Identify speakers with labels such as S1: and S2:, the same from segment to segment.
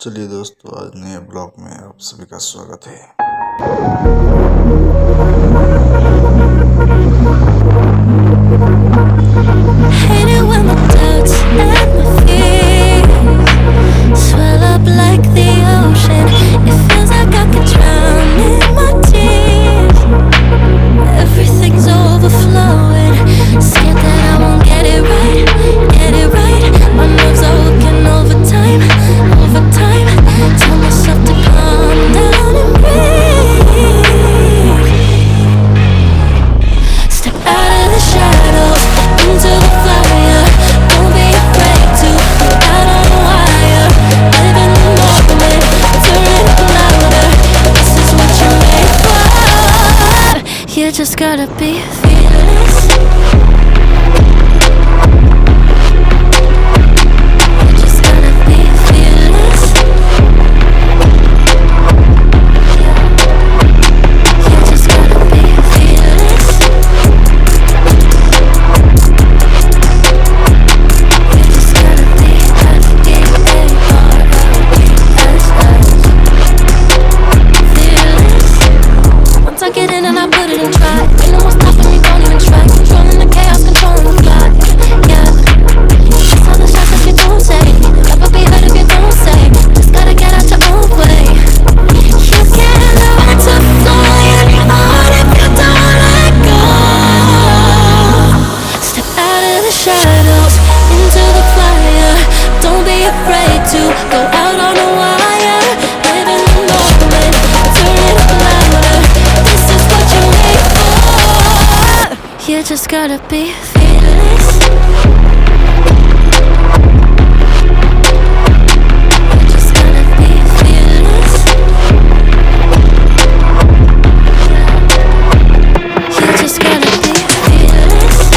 S1: चलिए दोस्तों, आज नए ब्लॉग में आप सभी का स्वागत है।
S2: Hate it when my doubts and my fears swell up like the ocean. It feels like I could drown in my tears. Everything's overflowing. Scared that I won't get it right, get it right. My nerves are working overtime, overtime. Tell myself to calm down and breathe. Step out of the shadows into the fire. Don't be afraid to go out on the wire. Live in the moment, turn it up louder. This is what you're made for. You just gotta be fearless. You just gotta be fearless. You just gotta be fearless. You just gotta be fearless. Once I get in and I put it in try, ain't no more stopping me, don't even try. Controlling the chaos, controlling the fly. Yeah, that's all the shots that you don't take. Never be heard if you don't say. Just gotta get out your own way. You can't learn to fly in your heart if you don't let go. Step out of the shadows into the fire. Don't be afraid to go out on a wire. Live in the moment, turn it up louder. This is what you're made for. You just gotta be fearless. You just gotta be fearless. You just gotta be fearless. You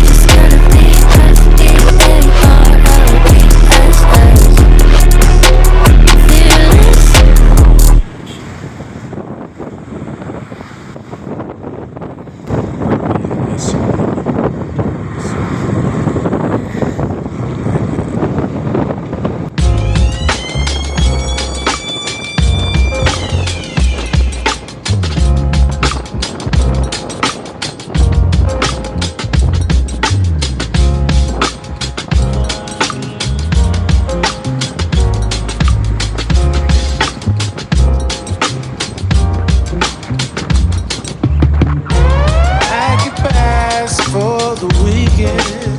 S2: just gotta be fearless.
S3: Pack your bags for the weekend.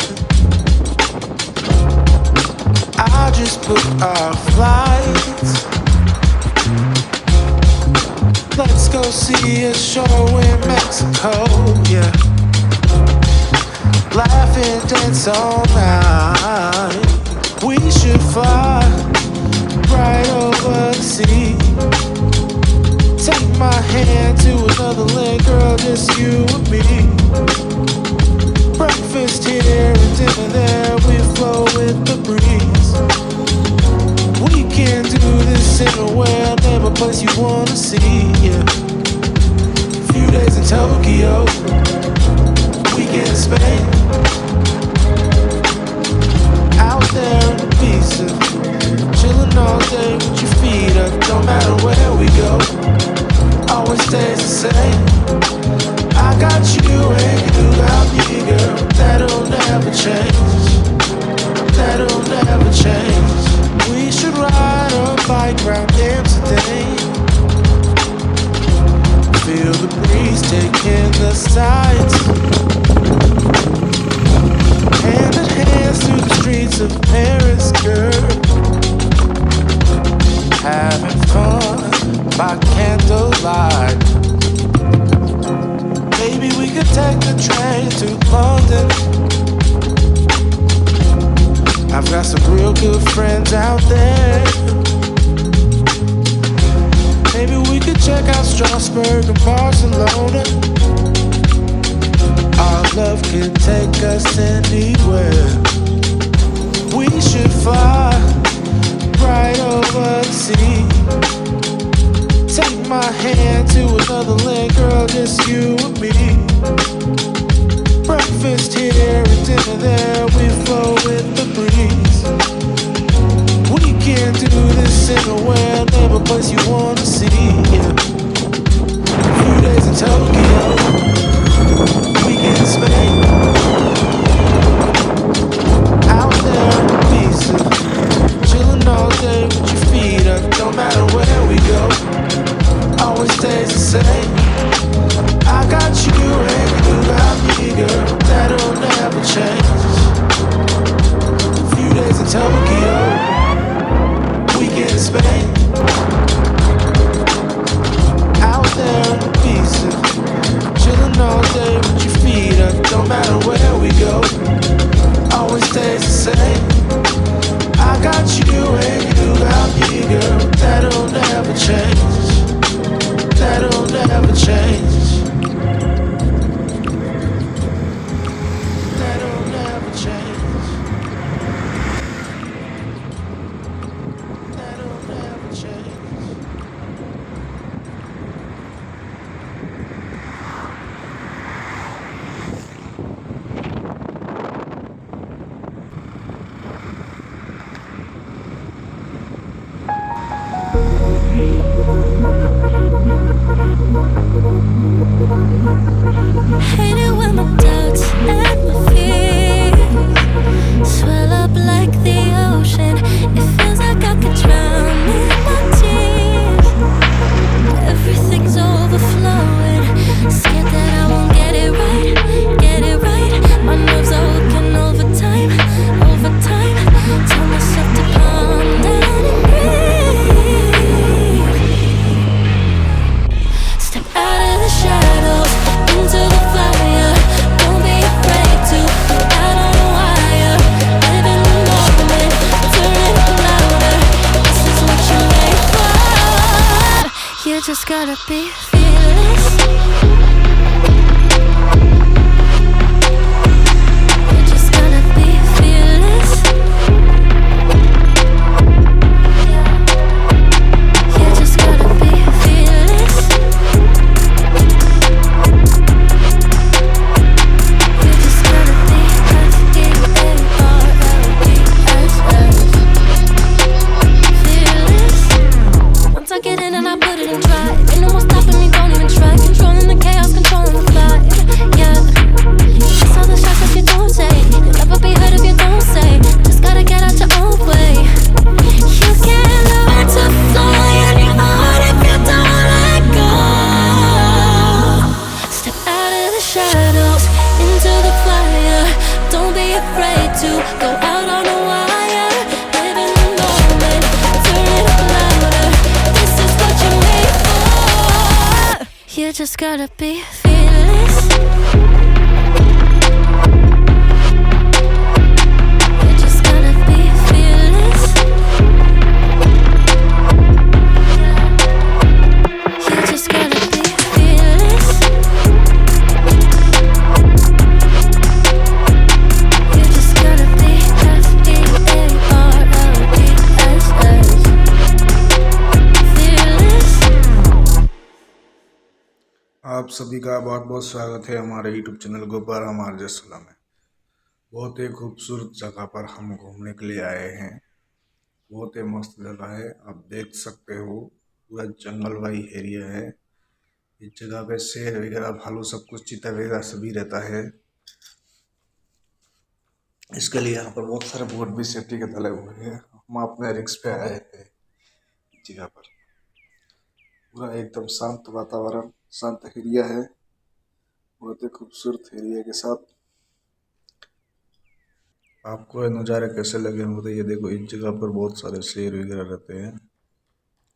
S3: I just booked our flights. Let's go see a show in Mexico, yeah. Laugh and dance all night. We should fly right over the sea. Take my hand to another land, girl, just you and me. Breakfast here and dinner there, we flow with the breeze. We can do this anywhere, name a place you wanna see, yeah. Few days in Tokyo, weekend in Spain. Out there in Ibiza, chillin' all day with your feet up, don't matter where we go. Always stays the same. I got you and you got me, girl. That'll never change. That'll never change. We should ride a bike round Amsterdam. Feel the breeze taking the sights. Hand in hand through the streets of Paris, girl. Having fun by candlelight. Maybe we could take the train to London. I've got some real good friends out there. Maybe we could check out Strasbourg and Barcelona. Our love can take us anywhere. We should fly right over the sea. Take my hand to another land, girl, just you and me. Breakfast here and dinner there, we flow
S2: Hate it when my doubts and my fears swell up like the ocean. It feels like I could drown in my tears. Everything's overflowing. Scared that I won't get it right, get it right. My nerves are working overtime, overtime. Tell myself to calm down and breathe. Step out of the shadows into the fire. Don't be afraid to go out on a wire. Live in the moment, turn it up louder. This is what you're made for. You just gotta be fearless. You just gotta be fearless. You just gotta be fearless. You just gotta be fearless. Once I get in and I put it in drive, ain't no more stopping me, don't even try. Controlling the chaos, controlling the vibe. Yeah, it's all the shots that you don't say. You'll never be heard if you don't say. Just gotta get out your own way. You can't learn to fly anymore if you don't let go. Step out of the shadows into the fire. Don't be afraid to go out on a wire. Live in the moment, turn it up louder. This is what you're made for. You just gotta be fearless. You just gotta be fearless. You just gotta be fearless. You just gotta be fearless.
S1: आप सभी का बहुत बहुत स्वागत है हमारे YouTube channel Goparam RJ16 में। बहुत ही खूबसूरत जगह पर हम घूमने के लिए आए हैं। बहुत ही मस्त जगह है, आप देख सकते हो। पूरा जंगल वाली एरिया है। इस जगह पे शेर वगैरह, भालू, सब कुछ, चीता वगैरह सभी रहता है। इसके लिए यहाँ पर बहुत सारे बोर्ड भी सेफ्टी के डाले हुए हैं। हम अपने रिक्स पे आए थे इस जगह पर। पूरा एकदम शांत वातावरण, शांत एरिया है। बहुत ही खूबसूरत एरिया के साथ आपको ये नज़ारे कैसे लगे होंगे तो ये देखो, इस जगह पर बहुत सारे शेर वगैरह रहते हैं।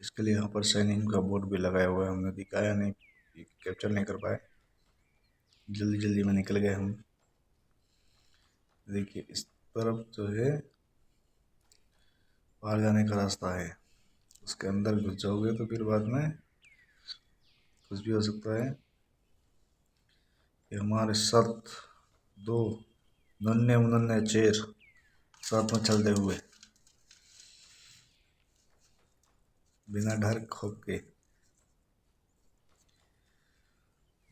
S1: इसके लिए यहाँ पर सैनिक का बोर्ड भी लगाया हुआ है। हमने दिखाया नहीं, कैप्चर नहीं कर पाए, जल्दी जल्दी में निकल गए हम। देखिए इस तरफ जो है बाहर जाने का रास्ता है। उसके अंदर घुस जाओगे तो फिर बाद में कुछ भी हो सकता है। ये हमारे साथ दो नन्हे मुन्ने शेर साथ में चलते हुए, बिना डर खौफ के।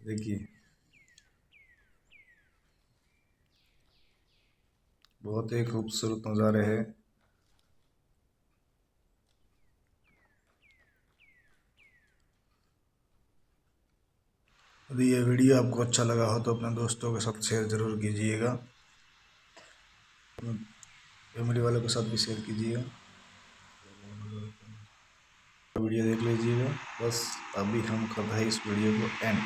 S1: देखिए बहुत ही खूबसूरत नज़ारे हैं। यदि ये वीडियो आपको अच्छा लगा हो तो अपने दोस्तों के साथ शेयर ज़रूर कीजिएगा, फैमिली वालों के साथ भी शेयर कीजिएगा। वीडियो देख लीजिएगा। बस अभी हम कर रहे हैं इस वीडियो को एंड।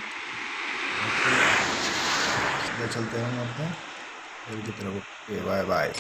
S1: चलते हैं हम अपने घर की तरफ। Bye bye.